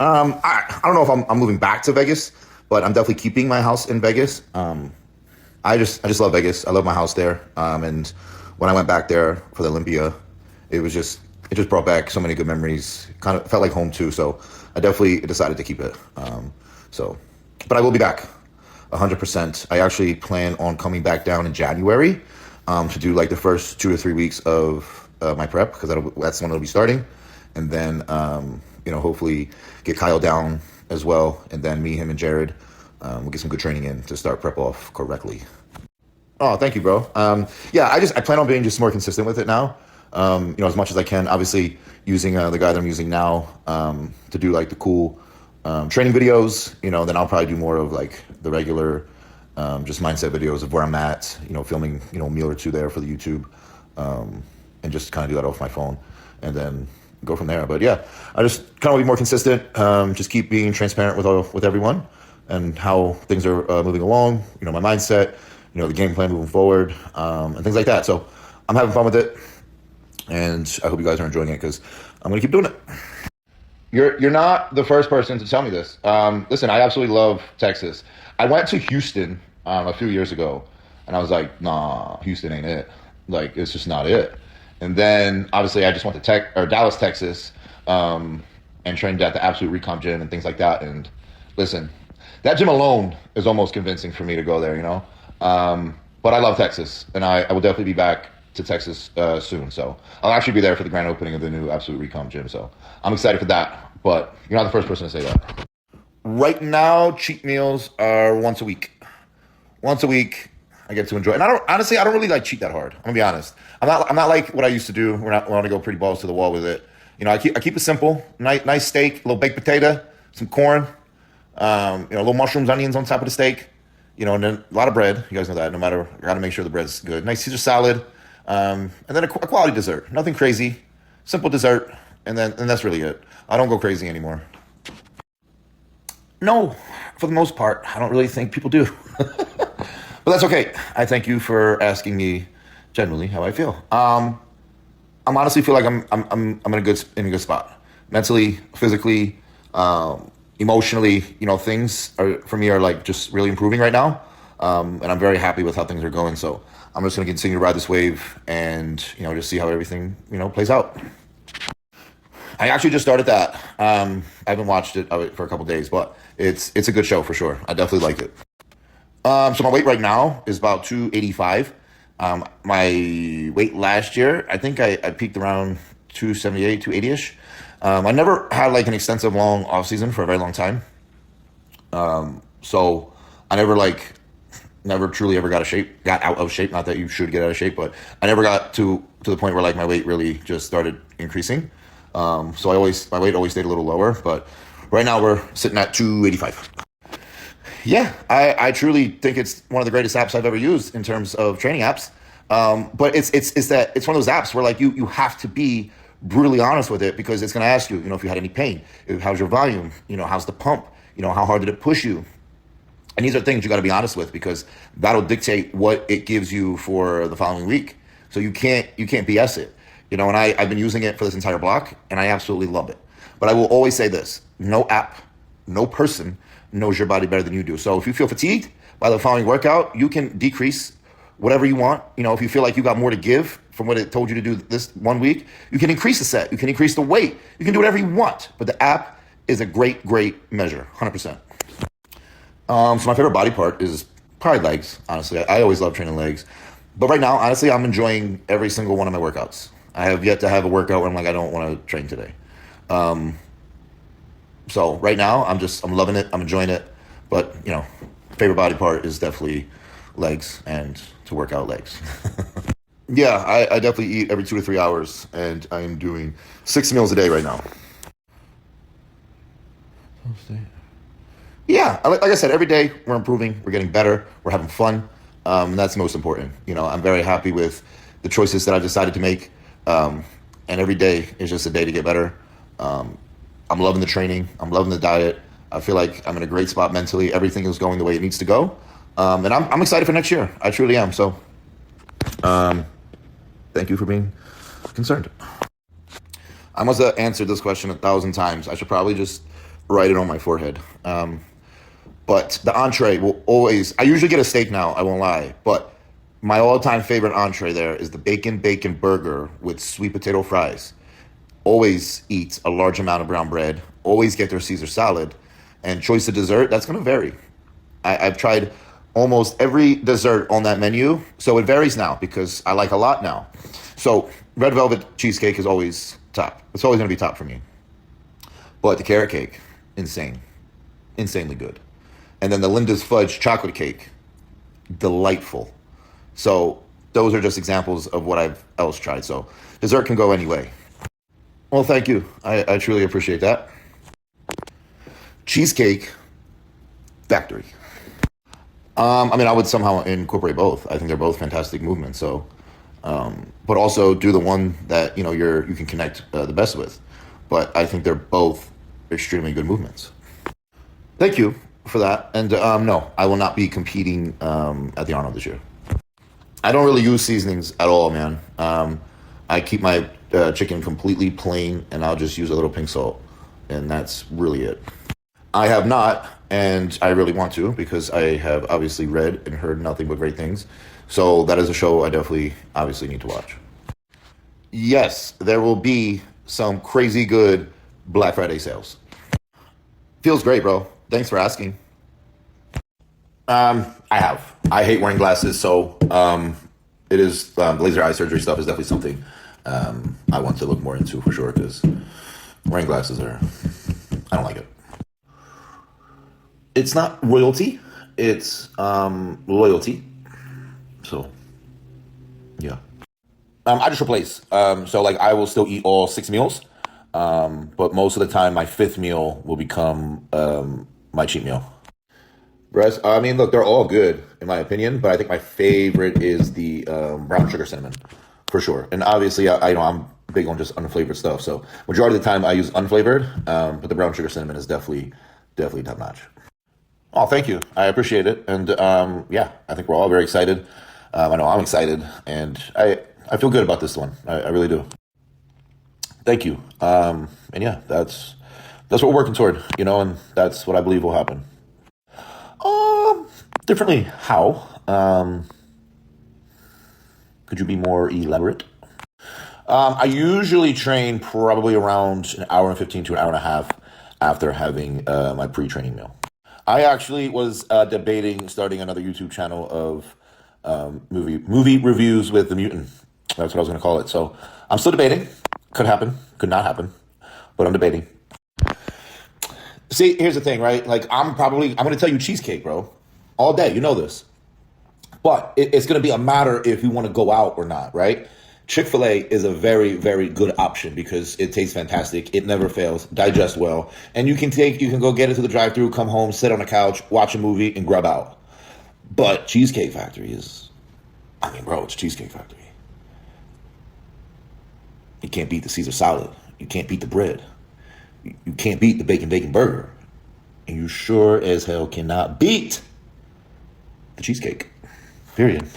I don't know if I'm moving back to Vegas, but I'm definitely keeping my house in Vegas. I just love Vegas. I love my house there. And when I went back there for the Olympia, it just brought back so many good memories. Kind of felt like home too. So I definitely decided to keep it. So, but I will be back 100%. I actually plan on coming back down in January to do like the first 2 or 3 weeks of my prep because that's when it'll be starting, and then hopefully get Kyle down as well, and then me, him, and Jared we'll get some good training in to start prep off correctly. Oh, thank you, bro. Yeah, I plan on being just more consistent with it now. As much as I can. Obviously, using the guy that I'm using now to do like the cool training videos. Then I'll probably do more of like the regular just mindset videos of where I'm at. Filming a meal or two there for the YouTube, and just kind of do that off my phone, and then go from there. But yeah, I just kind of be more consistent. Just keep being transparent with everyone and how things are moving along. My mindset. The game plan moving forward, and things like that. So I'm having fun with it, and I hope you guys are enjoying it because I'm gonna keep doing it. You're not the first person to tell me this. Listen, I absolutely love Texas. I went to Houston a few years ago, and I was like, nah, Houston ain't it. Like, it's just not it. And then obviously I just went to Dallas, Texas, and trained at the Absolute Recomp gym and things like that. And listen, that gym alone is almost convincing for me to go there. But I love Texas, and I will definitely be back to Texas soon. So I'll actually be there for the grand opening of the new Absolute Recomp gym. So I'm excited for that. But you're not the first person to say that. Right now, cheat meals are once a week. Once a week, I get to enjoy. And I don't really like cheat that hard. I'm gonna be honest. I'm not like what I used to do. When I want to go pretty balls to the wall with it. I keep it simple. Nice steak, a little baked potato, some corn, little mushrooms, onions on top of the steak. And then a lot of bread. You guys know that. No matter, I got to make sure the bread's good. Nice Caesar salad, and then a quality dessert. Nothing crazy, simple dessert, and that's really it. I don't go crazy anymore. No, for the most part, I don't really think people do. But that's okay. I thank you for asking me generally how I feel. I'm honestly feel like I'm in a good spot, mentally, physically, emotionally. Things are for me are like just really improving right now, and I'm very happy with how things are going. So I'm just gonna continue to ride this wave and just see how everything plays out. I actually just started that. I haven't watched it for a couple days, but it's a good show for sure. I definitely like it. So my weight right now is about 285. My weight last year, I think I peaked around 278, 280-ish. I never had like an extensive long off season for a very long time. So I never truly ever got out of shape. Not that you should get out of shape, but I never got to the point where like my weight really just started increasing. So my weight always stayed a little lower, but right now we're sitting at 285. Yeah, I truly think it's one of the greatest apps I've ever used in terms of training apps. But it's one of those apps where like you have to be brutally honest with it because it's going to ask you, if you had any pain, how's your volume, how's the pump, how hard did it push you? And these are things you got to be honest with because that'll dictate what it gives you for the following week. So you can't BS it, and I've been using it for this entire block and I absolutely love it. But I will always say this, no app, no person knows your body better than you do. So if you feel fatigued by the following workout, you can decrease whatever you want. If you feel like you got more to give from what it told you to do this 1 week, you can increase the set, you can increase the weight, you can do whatever you want. But the app is a great measure, 100%. So my favorite body part is probably legs, honestly. I always love training legs. But right now, honestly, I'm enjoying every single one of my workouts. I have yet to have a workout where I'm like, I don't want to train today. So right now, I'm loving it. I'm enjoying it. But, favorite body part is definitely legs and to work out legs. Yeah, I definitely eat every 2 to 3 hours, and I am doing 6 meals a day right now. Yeah, like I said, every day we're improving, we're getting better, we're having fun, and that's most important. I'm very happy with the choices that I've decided to make, and every day is just a day to get better. I'm loving the training, I'm loving the diet. I feel like I'm in a great spot mentally. Everything is going the way it needs to go, and I'm excited for next year. I truly am. So, thank you for being concerned. I must have answered this question 1,000 times. I should probably just write it on my forehead. But the entree will always, I usually get a steak now, I won't lie, but my all-time favorite entree there is the bacon burger with sweet potato fries. Always eat a large amount of brown bread, always get their Caesar salad, and choice of dessert, that's going to vary. I've tried almost every dessert on that menu, so it varies now because I like a lot now. So red velvet cheesecake is always top. It's always going to be top for me. But the carrot cake, insane. Insanely good. And then the Linda's Fudge chocolate cake, delightful. So those are just examples of what I've else tried. So dessert can go any way. Well, thank you. I truly appreciate that. Cheesecake Factory. I mean, I would somehow incorporate both. I think they're both fantastic movements. So, but also do the one that you can connect the best with. But I think they're both extremely good movements. Thank you for that. And no, I will not be competing at the Arnold this year. I don't really use seasonings at all, man. I keep my chicken completely plain, and I'll just use a little pink salt, and that's really it. I have not, and I really want to because I have obviously read and heard nothing but great things. So that is a show I definitely, obviously need to watch. Yes, there will be some crazy good Black Friday sales. Feels great, bro. Thanks for asking. I have. I hate wearing glasses, so it is laser eye surgery stuff is definitely something I want to look more into for sure because wearing glasses I don't like it. It's not royalty, it's loyalty. So, yeah. I just replace. So like I will still eat all 6 meals, but most of the time my 5th meal will become my cheat meal. Breast. I mean, look, they're all good in my opinion, but I think my favorite is the brown sugar cinnamon, for sure. And obviously, I'm big on just unflavored stuff. So majority of the time I use unflavored, but the brown sugar cinnamon is definitely top notch. Oh, thank you. I appreciate it. And yeah, I think we're all very excited. I know I'm excited, and I feel good about this one. I really do. Thank you. And yeah, that's what we're working toward, and that's what I believe will happen. Differently, how? Could you be more elaborate? I usually train probably around an hour and 15 to an hour and a half after having my pre-training meal. I actually was debating starting another YouTube channel of movie reviews with the Mutant. That's what I was going to call it. So I'm still debating. Could happen, could not happen, but I'm debating. See, here's the thing, right? Like I'm going to tell you cheesecake, bro, all day. You know this. But it's going to be a matter if you want to go out or not, right? Chick-fil-A is a very, very good option because it tastes fantastic. It never fails, digests well. And you can go get it to the drive-thru, come home, sit on the couch, watch a movie, and grub out. But Cheesecake Factory bro, it's Cheesecake Factory. You can't beat the Caesar salad. You can't beat the bread. You can't beat the bacon burger. And you sure as hell cannot beat the cheesecake. Period.